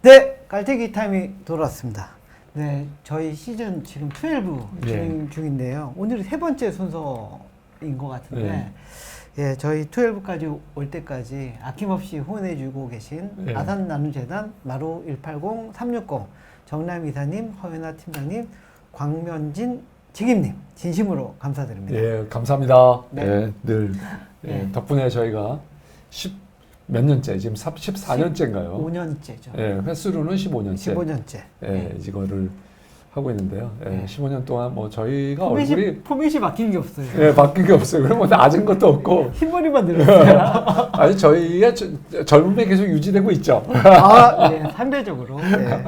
네, 깔때기 타임이 돌아왔습니다. 네, 저희 시즌 지금 12 진행 중인데요. 오늘이 세 번째 순서인 것 같은데, 예, 저희 12까지 올 때까지 아낌없이 후원해주고 계신 아산 나눔재단 마루 180-360 정남 이사님, 허연아 팀장님, 광면진 직임님 진심으로 감사드립니다. 예, 감사합니다. 네. 예, 늘 덕분에 저희가 몇 년째, 지금 14년째인가요? 5년째죠. 예, 횟수로는 15년째. 15년째. 예, 이거를 하고 있는데요. 예, 네. 15년 동안 뭐 저희가 얼굴이 포맷이 바뀐 게 없어요. 예, 바뀐 게 없어요. 그럼 뭐 낮은 것도 없고. 흰머리만 늘었어요. 아니, 저희가 젊음이 계속 유지되고 있죠. 아, 네, 상대적으로 네,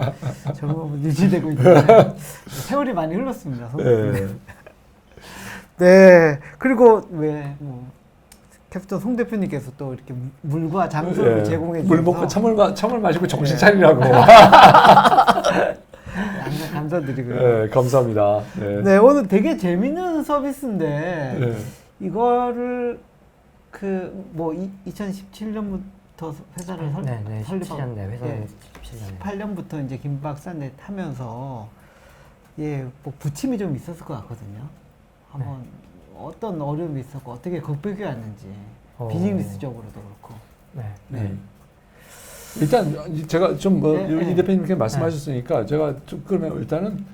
젊음은 유지되고 있는데 세월이 많이 흘렀습니다. 예. 네, 그리고 왜 뭐 캡스톤 송 대표님께서 또 이렇게 물과 장소를 제공해 주셔서 물 먹고 참을 마시고 정신 차리라고. 항상 감사드리고요. 예, 감사합니다. 예. 네, 오늘 되게 재밌는 서비스인데 예. 이거를 그 뭐 2017년부터 회사를 네, 설립하고 17년 네, 회사는 17년에 18년부터 이제 김박사넷 하면서 예, 뭐 부침이 좀 있었을 것 같거든요. 한번 어떤 어려움이 있었고 어떻게 극복해 왔는지 비즈니스적으로도 그렇고. 네. 네. 일단 제가 좀 뭐 네, 이 대표님께 말씀하셨으니까 제가 좀 그러면 일단은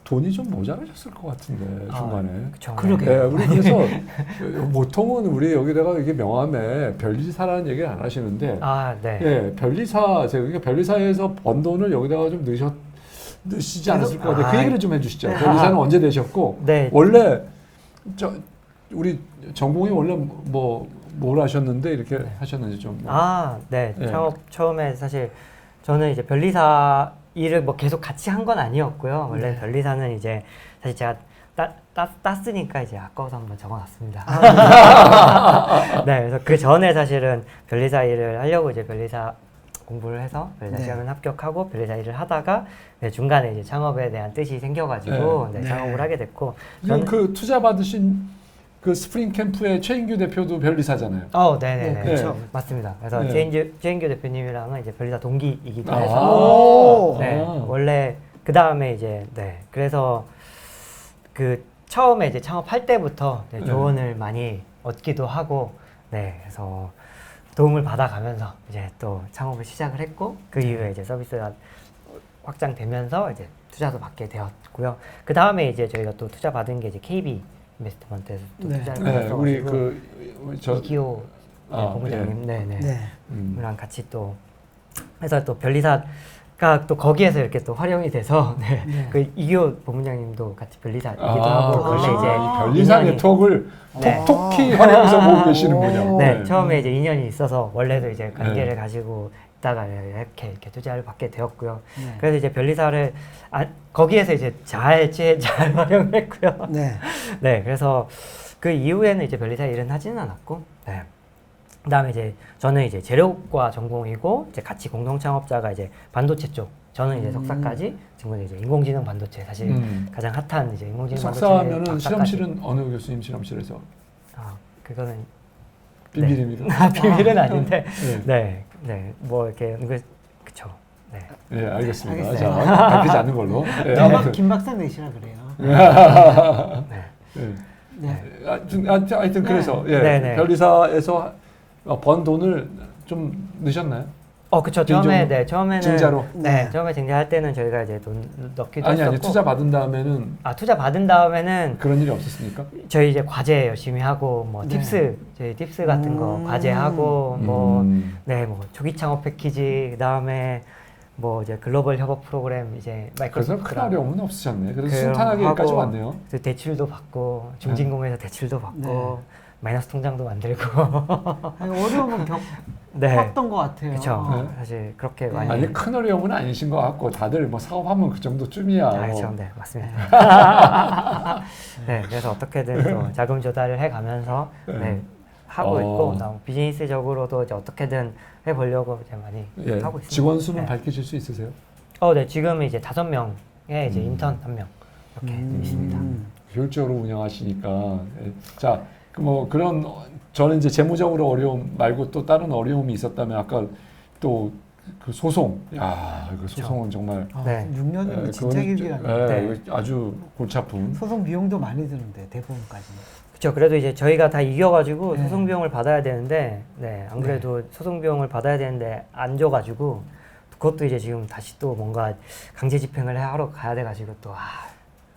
돈이 좀 모자라셨을 것 같은데 중간에. 그쵸. 그러게요. 예, 우리 그래서 보통은 우리 여기다가 이게 명함에 별리사라는 얘기를 안 하시는데, 아, 네. 예, 별리사 제가 그러니까 별리사에서 번 돈을 여기다가 좀 넣으시지 않았을 것 같아요. 그 얘기를 좀 해주시죠. 별리사는 언제 되셨고, 네. 원래 우리 전공이 원래 뭘 하셨는데 이렇게 하셨는지 좀. 아, 네. 예. 처음에 사실 저는 이제 별리사 일을 뭐 계속 같이 한 건 아니었고요. 원래 별리사는 이제 사실 제가 땄으니까 이제 아까워서 한번 적어놨습니다. 네, 그래서 그 전에 사실은 별리사 일을 하려고 이제 별리사 공부를 해서 별리사 시험을 합격하고 별리사 일을 하다가 중간에 이제 창업에 대한 뜻이 생겨가지고 창업을 하게 됐고. 지금 그 투자 받으신 그 스프링 캠프의 최인규 대표도 별리사잖아요. 네네네. 그렇죠. 맞습니다. 그래서 최인규 대표님이랑은 이제 별리사 동기이기도 아. 해서 원래 그 다음에 이제 그래서 그 처음에 이제 창업할 때부터 조언을 많이 얻기도 하고 그래서 도움을 받아가면서 이제 또 창업을 시작을 했고 그 이후에 이제 서비스가 확장되면서 이제 투자도 받게 되었고요. 그 다음에 이제 저희가 또 투자 받은 게 이제 KB 인베스트먼트에서 또 투자를 받아서 우리 이기호 본부장님 랑 같이 또 해서 또 별리사가 또 거기에서 이렇게 또 활용이 돼서 그 이기호 본부장님도 같이 별리사이기도 하고 원래 이제 별리사 네트워크를 톡톡히 활용해서 보고 계시는군요. 처음에 이제 인연이 있어서 원래도 이제 관계를 가지고 있다가 이렇게 투자를 받게 되었고요. 그래서 이제 별리사를 거기에서 이제 잘 활용했고요. 그래서 그 이후에는 이제 별리사 일은 하지는 않았고, 그다음에 이제 저는 이제 재료과 전공이고 이제 같이 공동 창업자가 이제 반도체 쪽. 저는 이제 석사까지, 친구는 이제 인공지능 반도체 사실 가장 핫한 이제 인공지능 반도체. 석사면은 실험실은 어느 교수님 실험실에서? 그거는 비밀입니다. 비밀은 아닌데, 뭐 이렇게 그쵸. 네, 알겠습니다. 알겠어요. 자, 밝히지 않는 걸로. 김박사 내시라 그래요. 하여튼 그래서 별리사에서 번 돈을 좀 넣으셨나요? 그쵸. 처음에는 증자로. 처음에 증자할 때는 저희가 이제 돈 넣기도 아니 했었고. 투자 받은 다음에는. 투자 받은 다음에는 그런 일이 없었습니까? 저희 이제 과제 열심히 하고 뭐 저희 팁스 같은 거 과제하고 뭐 초기 창업 패키지 그다음에 뭐 이제 글로벌 협업 프로그램 이제 그래서 큰 어려움은 없으셨네. 그래서 순탄하게 여기까지 왔네요. 대출도 받고 중진공에서 대출도 받고 마이너스 통장도 만들고 어려움은 겪었던 것 같아요. 그렇죠. 사실 그렇게 많이 아니 큰 어려움은 아니신 것 같고 다들 뭐 사업하면 그 정도쯤이야. 그렇죠. 네, 맞습니다. 그래서 어떻게든 또 자금 조달을 해가면서 하고 있고 비즈니스적으로도 이제 어떻게든 해보려고 이제 많이 하고 있습니다. 직원 수는 밝히실 수 있으세요? 네, 지금 이제 5명의 이제 인턴 1명 이렇게 있습니다. 효율적으로 운영하시니까 자, 뭐 그런 저는 이제 재무적으로 어려움 말고 또 다른 어려움이 있었다면 아까 또 그 소송, 야, 그 소송은 정말 네. 6년이면 진짜 길게 가네요. 네. 아주 골치 아픈. 소송 비용도 많이 드는데 대부분까지는. 그렇죠. 그래도 이제 저희가 다 이겨가지고 네. 소송 비용을 받아야 되는데, 네, 안 그래도 소송 비용을 받아야 되는데 안 줘가지고 그것도 이제 지금 다시 또 뭔가 강제 집행을 하러 가야 돼가지고 또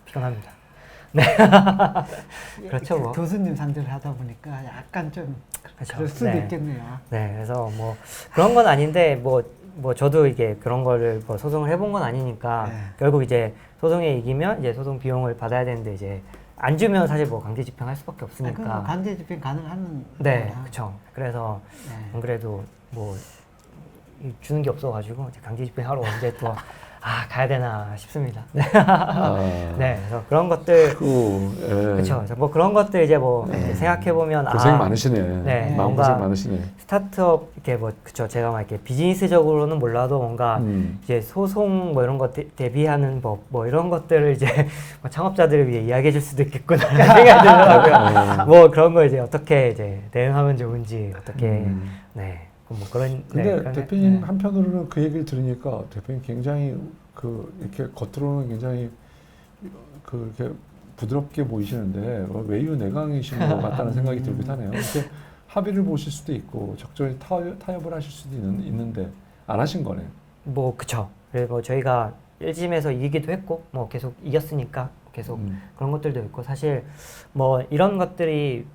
피곤합니다. 네, 그렇죠. 뭐. 교수님 상대를 하다 보니까 약간 좀 그렇죠. 그럴 수도 네. 있겠네요. 네, 그래서 뭐 그런 건 아닌데 뭐 저도 이게 그런 거를 뭐 소송을 해본 건 아니니까 네. 결국 이제 소송에 이기면 이제 소송 비용을 받아야 되는데 이제 안 주면 사실 뭐 강제 집행할 수밖에 없으니까. 그럼 강제 집행 가능한 네, 거야. 그렇죠. 그래서 네. 안 그래도 뭐 주는 게 없어가지고 이제 강제 집행하러 언제 또 가야 되나 싶습니다. 네. 네, 그래서 그런 것들 그렇죠. 그래서 뭐 그런 것들 이제 뭐 생각해 보면 고생 많으시네. 네, 마음 뭔가 고생 많으시네. 스타트업 이렇게 뭐 그쵸 제가 막 이렇게 비즈니스적으로는 몰라도 뭔가 이제 소송 뭐 이런 것 대비하는 법 뭐 이런 것들을 이제 뭐 창업자들을 위해 이야기해 줄 수도 있겠구나 생각이 들더라고요. 뭐 그런 거 이제 어떻게 이제 대응하면 좋은지 어떻게 네. 뭐 그런. 근데 네, 대표님 네. 한편으로는 그 얘기를 들으니까 대표님 굉장히 그 이렇게 겉으로는 굉장히 그 이렇게 부드럽게 보이시는데 외유내강이신 것 같다는 생각이 들기도 하네요. 이렇게 합의를 보실 수도 있고 적절히 타협을 하실 수도 있는데 안 하신 거네. 뭐 그쵸. 그리고 뭐 저희가 1심에서 이기기도 했고 뭐 계속 이겼으니까 계속 그런 것들도 있고 사실 뭐 이런 것들이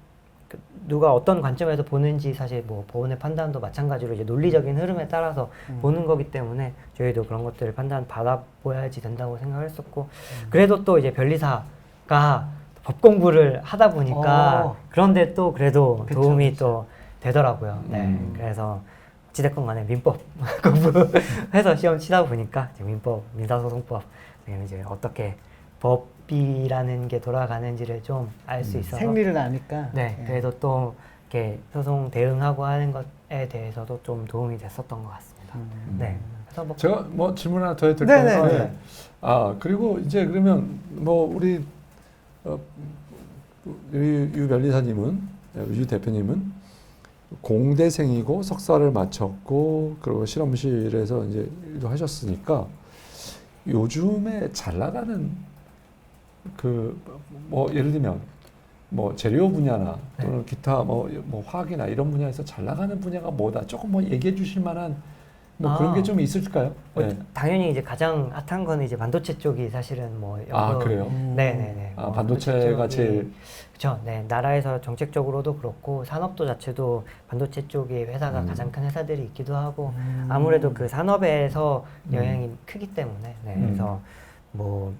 누가 어떤 관점에서 보는지 사실 뭐 법원의 판단도 마찬가지로 이제 논리적인 흐름에 따라서 보는 거기 때문에 저희도 그런 것들을 판단 받아보야지 된다고 생각을 했었고 그래도 또 이제 변리사가 법 공부를 하다 보니까 그런데 또 그래도 그쵸, 도움이 그쵸. 또 되더라고요. 네, 그래서 어찌됐건 간에 민법 공부해서 시험 치다 보니까 이제 민법, 민사소송법 이제 어떻게 법이라는 게 돌아가는지를 좀 알 수 있어서 생리를 아니까. 네, 그래도 또 이렇게 소송 대응하고 하는 것에 대해서도 좀 도움이 됐었던 것 같습니다. 네, 그래서 뭐 제가 뭐 질문 하나 더 해도 네네. 될까요? 네. 그리고 이제 그러면 뭐 우리 유 변리사님은 유 대표님은 공대생이고 석사를 마쳤고 그리고 실험실에서 이제 일도 하셨으니까 요즘에 잘 나가는 그 뭐 예를 들면 뭐 재료 분야나 또는 기타 뭐 화학이나 이런 분야에서 잘 나가는 분야가 뭐다 조금 뭐 얘기해 주실 만한 뭐 그런 게 좀 있을까요? 네. 당연히 이제 가장 핫한 거는 이제 반도체 쪽이 사실은 뭐 그래요? 네네네. 뭐 반도체가 제일 그렇죠. 네, 나라에서 정책적으로도 그렇고 산업도 자체도 반도체 쪽에 회사가 가장 큰 회사들이 있기도 하고 아무래도 그 산업에서 영향이 크기 때문에 그래서 뭐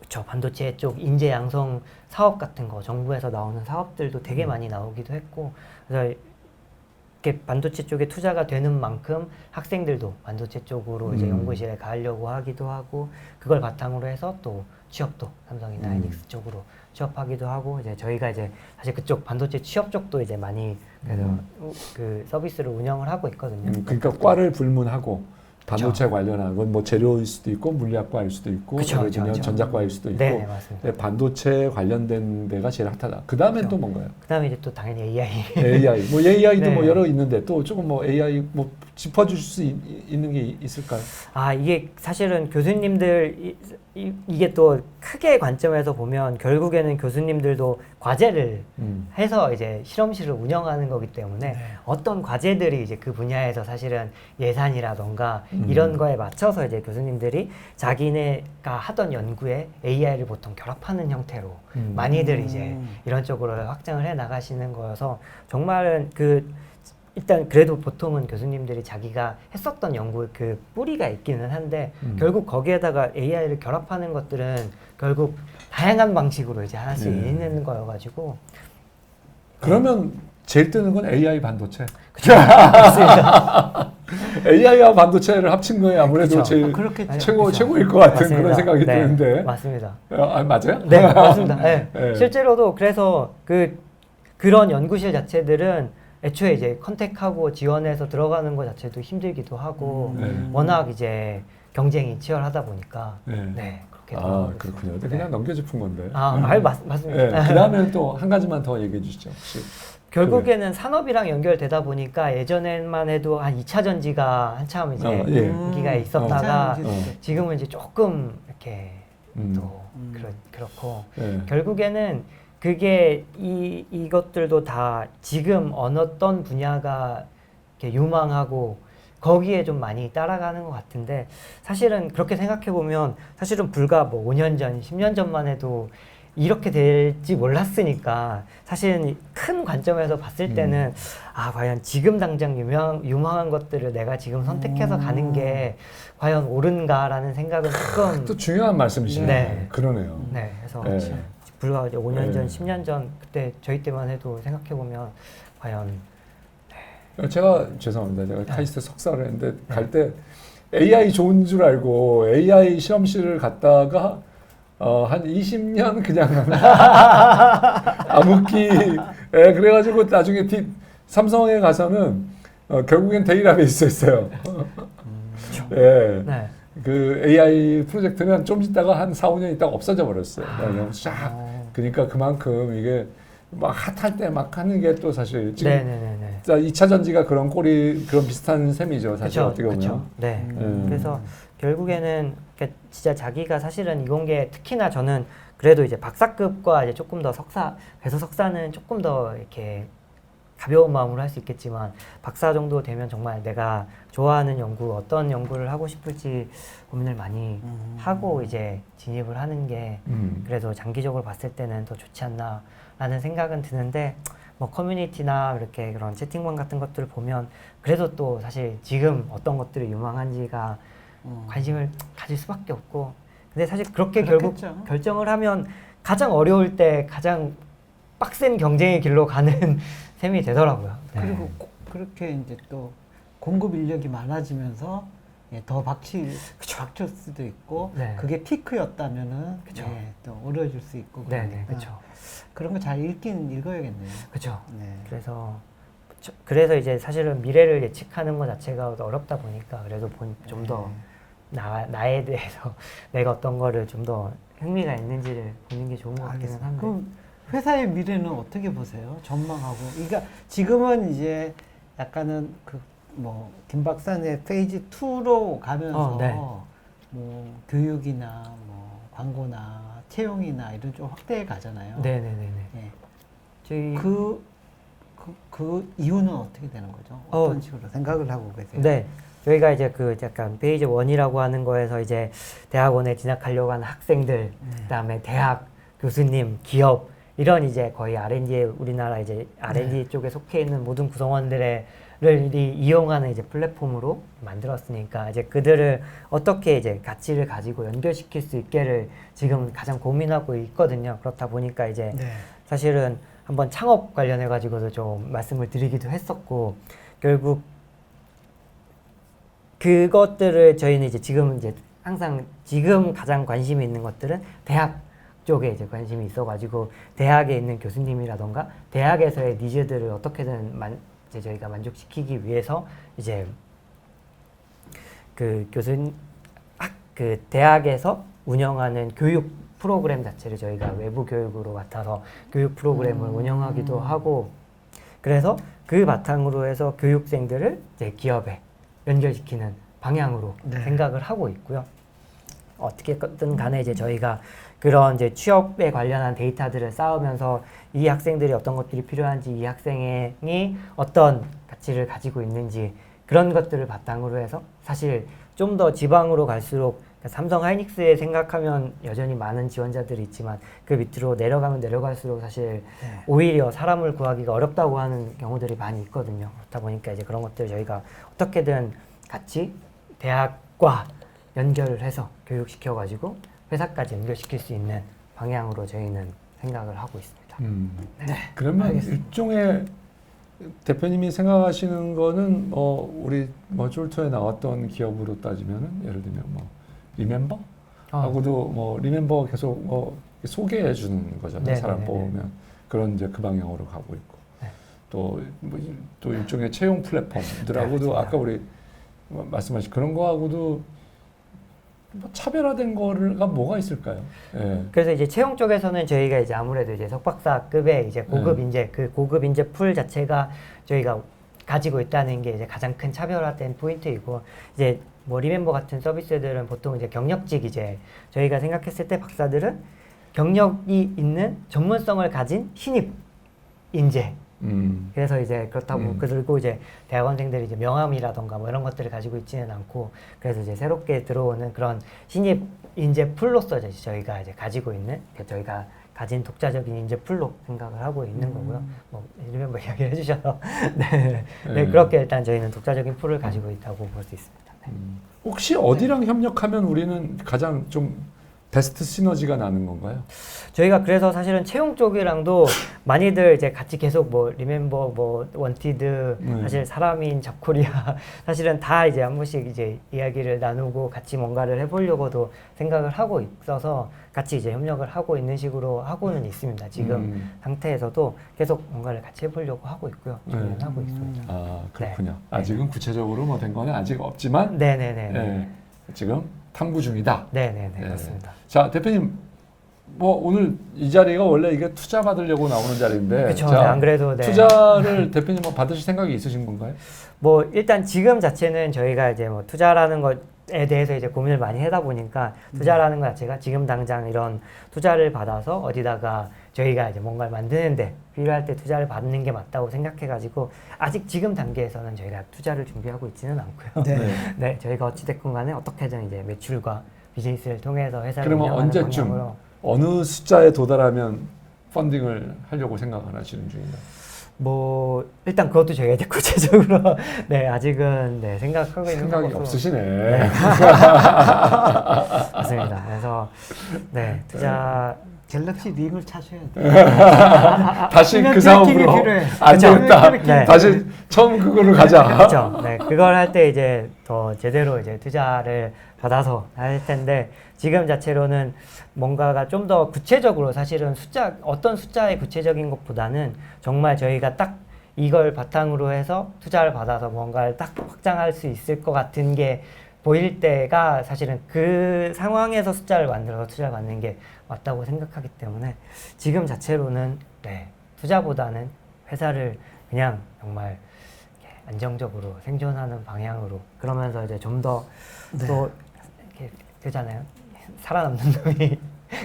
저 반도체 쪽 인재 양성 사업 같은 거 정부에서 나오는 사업들도 되게 많이 나오기도 했고 그래서 이렇게 반도체 쪽에 투자가 되는 만큼 학생들도 반도체 쪽으로 이제 연구실에 가려고 하기도 하고 그걸 바탕으로 해서 또 취업도 삼성이나 하이닉스 쪽으로 취업하기도 하고 이제 저희가 이제 사실 그쪽 반도체 취업 쪽도 이제 많이 그래서 그 서비스를 운영을 하고 있거든요. 그러니까 과를 불문하고 반도체 관련한 건 뭐 재료일 수도 있고 물리학과일 수도 있고 예를 들면 전자과일 수도 있고 네, 맞습니다. 반도체 관련된 데가 제일 핫하다. 그 다음엔 또 뭔가요? 그 다음에 이제 또 당연히 AI. AI. 뭐 AI도 네. 뭐 여러 있는데 또 조금 뭐 AI 뭐 짚어주실 수 있는 게 있을까요? 이게 사실은 교수님들 이게 또 크게 관점에서 보면 결국에는 교수님들도 과제를 해서 이제 실험실을 운영하는 거기 때문에 어떤 과제들이 이제 그 분야에서 사실은 예산이라던가 이런 거에 맞춰서 이제 교수님들이 자기네가 하던 연구에 AI를 보통 결합하는 형태로 많이들 이제 이런 쪽으로 확장을 해 나가시는 거여서 정말은 일단 그래도 보통은 교수님들이 자기가 했었던 연구 그 뿌리가 있기는 한데 결국 거기에다가 AI를 결합하는 것들은 결국 다양한 방식으로 이제 하나씩 있는 거여가지고 그러면 제일 뜨는 건 AI 반도체. 그렇죠. 맞습니다. AI와 반도체를 합친 거에 아무래도 그쵸. 제일 그렇죠. 최고일 것 같은 맞습니다. 그런 생각이 네, 드는데. 맞습니다. 맞아요? 네, 맞습니다. 네. 네. 실제로도 그래서 그런 연구실 자체들은 애초에 이제 컨택하고 지원해서 들어가는 것 자체도 힘들기도 하고 워낙 이제 경쟁이 치열하다 보니까 그렇게 그렇군요. 그냥 넘겨짚은 건데. 맞습니다. 그 다음에 또 한 가지만 더 얘기해 주시죠. 혹시 결국에는 산업이랑 연결되다 보니까 예전에만 해도 한 2차 전지가 한참 이제 예. 인기가 있었다가 지금은 이제 조금 이렇게 또 그렇고 예. 결국에는 그게 이것들도 다 지금 어떤 분야가 이렇게 유망하고 거기에 좀 많이 따라가는 것 같은데 사실은 그렇게 생각해 보면 사실은 불과 뭐 5년 전, 10년 전만 해도 이렇게 될지 몰랐으니까 사실은 큰 관점에서 봤을 때는 아 과연 지금 당장 유망한 것들을 내가 지금 선택해서 가는 게 과연 옳은가라는 생각은 조금 또 중요한 말씀이시네요. 네. 그러네요. 네, 그래서 네. 불과 이제 5년 전, 네. 10년 전 그때 저희 때만 해도 생각해 보면 과연 제가 죄송합니다. 제가 카이스트 석사를 했는데 갈 때 AI 좋은 줄 알고 AI 실험실을 갔다가 한 20년 그냥 암흑기 그래가지고 나중에 삼성에 가서는 결국엔 데이터베이스에 있어요. 예. 네. 그 AI 프로젝트는 좀 있다가 한 4, 5년 있다가 없어져 버렸어요. 그냥 쫙. 그러니까 그만큼 이게 막 핫할 때 막 하는 게 또 사실 지금 네네네네. 2차 전지가 그런 그런 비슷한 셈이죠. 사실 그쵸, 어떻게 보면. 그쵸. 네. 그래서 결국에는 그러니까 진짜 자기가 사실은 이공계 특히나 저는 그래도 이제 박사급과 이제 조금 더 그래서 석사는 조금 더 이렇게 가벼운 마음으로 할 수 있겠지만 박사 정도 되면 정말 내가 좋아하는 연구 어떤 연구를 하고 싶을지 고민을 많이 하고 이제 진입을 하는 게 그래도 장기적으로 봤을 때는 더 좋지 않나라는 생각은 드는데 뭐 커뮤니티나 이렇게 그런 채팅방 같은 것들을 보면 그래도 또 사실 지금 어떤 것들이 유망한지가 관심을 가질 수밖에 없고 근데 사실 그렇게 그렇겠죠. 결국 결정을 하면 가장 어려울 때 가장 빡센 경쟁의 길로 가는 셈이 되더라고요. 네. 그리고 그렇게 이제 또 공급 인력이 많아지면서 더 박칠 수도 있고 네. 그게 피크였다면은 그쵸. 또 어려워질 수 있고 네, 그러니까 그렇죠. 그런 거 잘 읽어야겠네요. 그렇죠. 네. 그래서 이제 사실은 미래를 예측하는 것 자체가 어렵다 보니까 그래도 좀 더 나에 대해서 내가 어떤 거를 좀 더 흥미가 있는지를 보는 게 좋은 것 같기는 한데. 그럼 회사의 미래는 어떻게 보세요? 전망하고. 그러니까 지금은 이제 약간은 김 박사의 페이지 2로 가면서 네. 뭐 교육이나 뭐 광고나 채용이나 이런 쪽 확대해 가잖아요. 네네네네. 예. 저희 그 이유는 어떻게 되는 거죠? 어떤 식으로 생각을 하고 계세요? 네. 저희가 이제 그 약간 페이지 1이라고 하는 거에서 이제 대학원에 진학하려고 하는 학생들, 그다음에 대학, 교수님, 기업 이런 이제 거의 R&D에 우리나라 이제 R&D 쪽에 속해 있는 모든 구성원들을 이용하는 이제 플랫폼으로 만들었으니까 이제 그들을 어떻게 이제 가치를 가지고 연결시킬 수 있게를 지금 가장 고민하고 있거든요. 그렇다 보니까 이제 사실은 한번 창업 관련해 가지고도 좀 말씀을 드리기도 했었고 결국 그것들을 저희는 이제 지금 이제 항상 지금 가장 관심이 있는 것들은 대학 쪽에 이제 관심이 있어가지고 대학에 있는 교수님이라던가 대학에서의 니즈들을 어떻게든 이제 저희가 만족시키기 위해서 이제 그 대학에서 운영하는 교육 프로그램 자체를 저희가 외부 교육으로 맡아서 교육 프로그램을 운영하기도 하고 그래서 그 바탕으로 해서 교육생들을 이제 기업에 연결시키는 방향으로 생각을 하고 있고요. 어떻게든 간에 이제 저희가 그런 이제 취업에 관련한 데이터들을 쌓으면서 이 학생들이 어떤 것들이 필요한지 이 학생이 어떤 가치를 가지고 있는지 그런 것들을 바탕으로 해서 사실 좀 더 지방으로 갈수록 삼성 하이닉스에 생각하면 여전히 많은 지원자들이 있지만 그 밑으로 내려가면 내려갈수록 사실 오히려 사람을 구하기가 어렵다고 하는 경우들이 많이 있거든요. 그렇다 보니까 이제 그런 것들을 저희가 어떻게든 같이 대학과 연결을 해서 교육시켜가지고 회사까지 연결시킬 수 있는 방향으로 저희는 생각을 하고 있습니다. 그러면 알겠습니다. 일종의 대표님이 생각하시는 거는 우리 쫄토에 나왔던 기업으로 따지면은 예를 들면 리멤버 하고도 리멤버 계속 소개해 주는 거잖아요. 사람 뽑으면 그런 이제 그 방향으로 가고 있고 또 일종의 채용 플랫폼들하고도 아까 우리 말씀하신 그런 거하고도 뭐 차별화된 거가 뭐가 있을까요? 예. 그래서 이제 채용 쪽에서는 저희가 이제 아무래도 이제 석박사급의 이제 고급 인재, 그 고급 인재 풀 자체가 저희가 가지고 있다는 게 이제 가장 큰 차별화된 포인트이고, 이제 뭐 리멤버 같은 서비스들은 보통 이제 경력직, 이제 저희가 생각했을 때 박사들은 경력이 있는 전문성을 가진 신입 인재. 그래서 이제 그렇다고 그리고 이제 대학원생들이 이제 명함이라던가 뭐 이런 것들을 가지고 있지는 않고, 그래서 이제 새롭게 들어오는 그런 신입 인재 풀로서 이제 저희가 이제 가지고 있는, 저희가 가진 독자적인 인재 풀로 생각을 하고 있는 거고요. 뭐 리멤버 이야기를 해주셔서 네. 네, 그렇게 일단 저희는 독자적인 풀을 가지고 있다고 볼 수 있습니다. 네. 혹시 어디랑 협력하면 우리는 가장 좀 베스트 시너지가 나는 건가요? 저희가 그래서 사실은 채용 쪽이랑도 많이들 이제 같이 계속 뭐 리멤버, 뭐 원티드, 사실 사람인 잡코리아 사실은 다 이제 한 번씩 이제 이야기를 나누고 같이 뭔가를 해보려고도 생각을 하고 있어서 같이 이제 협력을 하고 있는 식으로 하고는 있습니다. 지금 상태에서도 계속 뭔가를 같이 해보려고 하고 있고요. 하고 있습니다. 아, 그렇군요. 네. 아직은 구체적으로 뭐 된 거는 아직 없지만 네네네. 네, 지금 탐구 중이다. 네네네. 네. 그렇습니다. 자, 대표님, 뭐 오늘 이 자리가 원래 이게 투자 받으려고 나오는 자리인데, 그렇죠. 자, 네, 안 그래도 네. 투자를 대표님 뭐 받으실 생각이 있으신 건가요? 뭐 일단 지금 자체는 저희가 이제 뭐 투자라는 것에 대해서 이제 고민을 많이 하다 보니까 투자라는 것 자체가 지금 당장 이런 투자를 받아서 어디다가 저희가 이제 뭔가를 만드는데 필요할 때 투자를 받는 게 맞다고 생각해가지고 아직 지금 단계에서는 저희가 투자를 준비하고 있지는 않고요. 네. 네, 저희가 어찌됐건 간에 어떻게든 이제 매출과 비즈니스를 통해서 회사를 그러면 운영하는 언제쯤 방향으로. 어느 숫자에 도달하면 펀딩을 하려고 생각을 하시는 중인가요? 뭐 일단 그것도 저희가 이제 구체적으로 네 아직은 네 생각하고 있는 생각이 거고. 없으시네. 네. 맞습니다. 그래서 네 투자 갤럭시 림을 찾으셔야 돼요. 다시 그 수면 사업으로 필요해. 안 그쵸? 되겠다. 네. 다시 처음 그걸로 가자. 그렇죠. 네, 그걸 할 때 이제 더 제대로 이제 투자를 받아서 할 텐데 지금 자체로는 뭔가가 좀 더 구체적으로 사실은 어떤 숫자의 구체적인 것보다는 정말 저희가 딱 이걸 바탕으로 해서 투자를 받아서 뭔가를 딱 확장할 수 있을 것 같은 게 보일 때가 사실은 그 상황에서 숫자를 만들어서 투자를 받는 게 맞다고 생각하기 때문에 지금 자체로는 네, 투자보다는 회사를 그냥 정말 안정적으로 생존하는 방향으로 그러면서 이제 좀 더 또 이렇게 되잖아요. 살아남는 놈이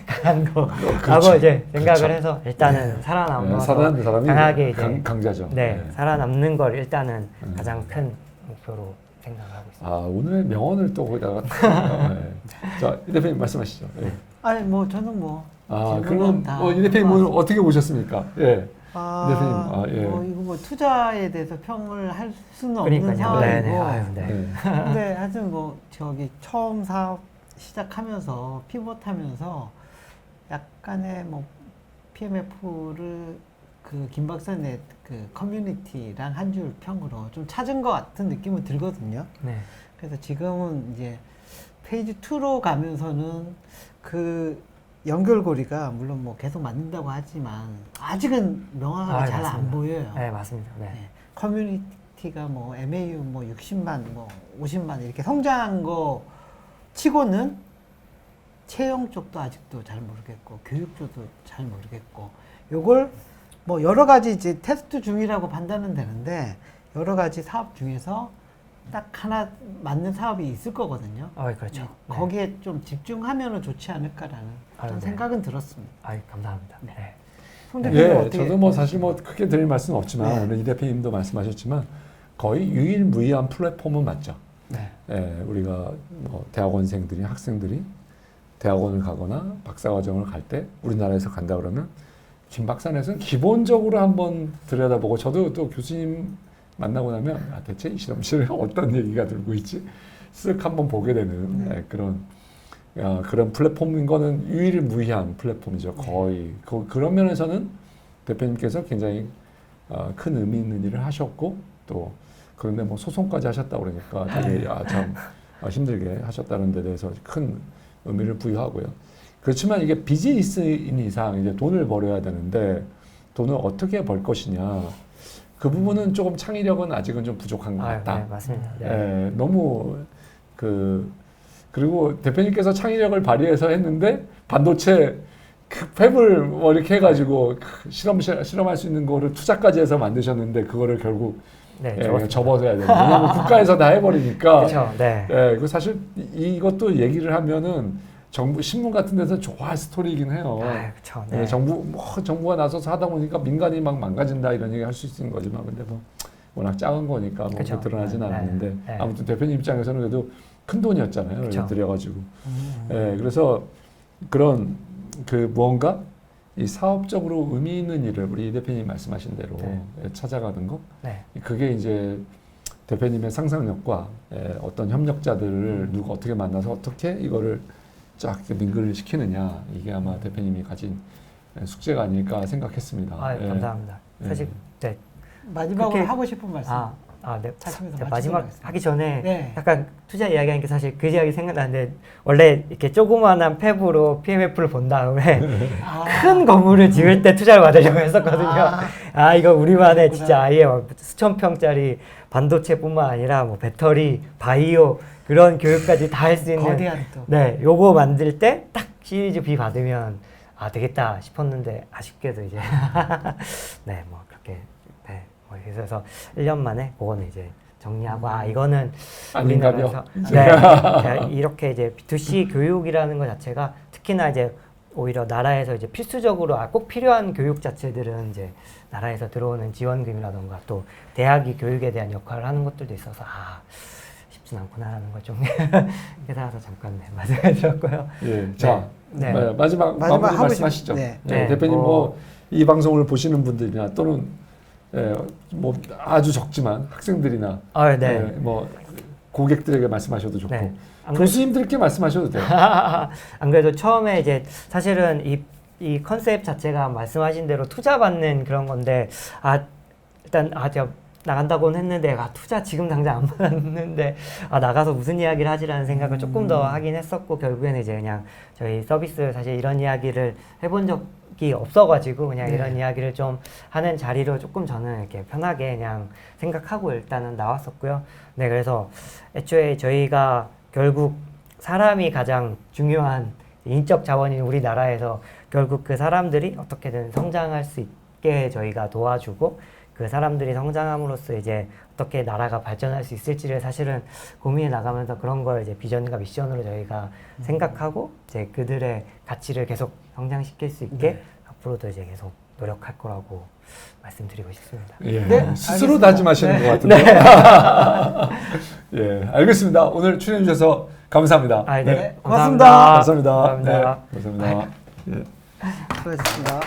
강한 거 하고 이제 생각을 해서 일단은 살아남는 사람이 강하게 이제 강자죠. 네, 살아남는 걸 일단은 가장 큰 목표로 생각을 하고 있습니다. 아, 오늘 명언을 또 거기다가 네. 자, 이 대표님 말씀하시죠. 예. 아니 뭐 저는 뭐 아, 질문은 그러면 다 이 대표님 오늘 어떻게 보셨습니까? 예. 아, 대표님, 예. 뭐 이거 뭐 투자에 대해서 평을 할 수는 그러니까요. 없는 상황이고. 네네. 아유, 네. 네. 근데 하여튼 뭐 저기 처음 사업 시작하면서 피벗하면서 약간의 뭐 PMF를 그 김 박사의 그 커뮤니티랑 한 줄 평으로 좀 찾은 것 같은 느낌은 들거든요. 네. 그래서 지금은 이제 페이지 2로 가면서는 그 연결고리가 물론 뭐 계속 맞는다고 하지만 아직은 명확하게 잘 안 맞습니다. 보여요. 네, 맞습니다. 네. 네. 커뮤니티가 뭐 MAU 뭐 60만 뭐 50만 이렇게 성장한 거 치고는 채용 쪽도 아직도 잘 모르겠고 교육 쪽도 잘 모르겠고 요걸 뭐 여러 가지 이제 테스트 중이라고 판단은 되는데 여러 가지 사업 중에서 딱 하나 맞는 사업이 있을 거거든요. 그렇죠. 네. 네. 거기에 좀 집중하면 좋지 않을까라는 그런 네. 생각은 들었습니다. 감사합니다. 네. 송 대표님 예, 어떻게 저도 뭐 사실 뭐 크게 드릴 말씀은 없지만 네. 오늘 이 대표님도 말씀하셨지만 거의 유일무이한 플랫폼은 맞죠. 네. 예, 우리가 뭐 대학원생들이 학생들이 대학원을 가거나 박사과정을 갈 때 우리나라에서 간다 그러면 김 박사에서는 기본적으로 한번 들여다보고 저도 또 교수님 만나고 나면 대체 이 실험실에 어떤 얘기가 들고 있지 쓱 한번 보게 되는 예, 그런 플랫폼인 거는 유일무이한 플랫폼이죠. 거의 그런 면에서는 대표님께서 굉장히 큰 의미 있는 일을 하셨고 또 그런데 뭐 소송까지 하셨다 그러니까 되게 참 힘들게 하셨다는 데 대해서 큰 의미를 부여하고요. 그렇지만 이게 비즈니스인 이상 이제 돈을 벌어야 되는데 돈을 어떻게 벌 것이냐 그 부분은 조금 창의력은 아직은 좀 부족한 것 같다. 네, 맞습니다. 네. 예, 너무 그 그리고 대표님께서 창의력을 발휘해서 했는데 반도체 그 팹을 뭐 이렇게 해가지고 실험할 수 있는 거를 투자까지 해서 만드셨는데 그거를 결국 접어서 해야 돼요. 왜냐면 국가에서 다 해버리니까. 그렇죠. 네. 그 사실 이것도 얘기를 하면은 정부 신문 같은 데서 좋아할 스토리이긴 해요. 그렇죠. 네. 정부가 나서서 하다 보니까 민간이 막 망가진다 이런 얘기 할 수 있는 거지만 근데 뭐 워낙 작은 거니까 뭐 그쵸. 드러나진 않았는데 네. 아무튼 대표님 입장에서는 그래도 큰 돈이었잖아요. 그쵸. 들여가지고. 그래서 그런 그 무언가 이 사업적으로 의미 있는 일을 우리 이 대표님 말씀하신 대로 찾아가는 거. 그게 이제 대표님의 상상력과 어떤 협력자들을 누가 어떻게 만나서 어떻게 이거를 쫙 민글을 시키느냐 이게 아마 대표님이 가진 숙제가 아닐까 생각했습니다. 감사합니다. 사실 마지막으로 그렇게, 하고 싶은 말씀. 네. 찾으면서 마지막 하기 전에 네. 약간 투자 이야기하니까 사실 그 이야기 생각나는데 원래 이렇게 조그마한 팹으로 PMF를 본 다음에 큰 건물을 지을 때 투자를 받으려고 했었거든요. 이거 우리만의 진짜 아예 수천 평짜리 반도체뿐만 아니라 뭐 배터리, 바이오 그런 교육까지 다 할 수 있는 거대한 또. 네, 요거 만들 때 딱 시리즈 B 받으면 되겠다 싶었는데 아쉽게도 이제 네, 뭐 그렇게 그래서 1년 만에 그거는 이제 정리하고 이거는 우리나라에서 이렇게 이제 B2C 교육이라는 것 자체가 특히나 이제 오히려 나라에서 이제 필수적으로 꼭 필요한 교육 자체들은 이제 나라에서 들어오는 지원금이라던가 또 대학이 교육에 대한 역할을 하는 것들도 있어서 쉽진 않구나라는 걸 좀 깨달아서 잠깐 말씀해 드렸고요. 마지막 말씀하시죠. 대표님 이 방송을 보시는 분들이나 또는 뭐 아주 적지만 학생들이나 뭐 고객들에게 말씀하셔도 좋고 교수님들께 말씀하셔도 돼요. 안 그래도 처음에 이제 사실은 이 컨셉 자체가 말씀하신 대로 투자 받는 그런 건데 일단 제가 나간다고는 했는데 투자 지금 당장 안 받았는데 나가서 무슨 이야기를 하지라는 생각을 조금 더 하긴 했었고 결국에는 이제 그냥 저희 서비스 사실 이런 이야기를 해본 적이 없어가지고 그냥 이런 이야기를 좀 하는 자리로 조금 저는 이렇게 편하게 그냥 생각하고 일단은 나왔었고요. 그래서 애초에 저희가 결국 사람이 가장 중요한 인적 자원인 우리나라에서 결국 그 사람들이 어떻게든 성장할 수 있게 저희가 도와주고 그 사람들이 성장함으로써 이제 어떻게 나라가 발전할 수 있을지를 사실은 고민해 나가면서 그런 걸 이제 비전과 미션으로 저희가 생각하고 이제 그들의 가치를 계속 성장시킬 수 있게 앞으로도 이제 계속 노력할 거라고 말씀드리고 싶습니다. 스스로 다짐하시는 것 같은데. 알겠습니다. 오늘 출연해 주셔서 감사합니다. 고맙습니다. 감사합니다. 감사합니다. 감사합니다. 수고하셨습니다.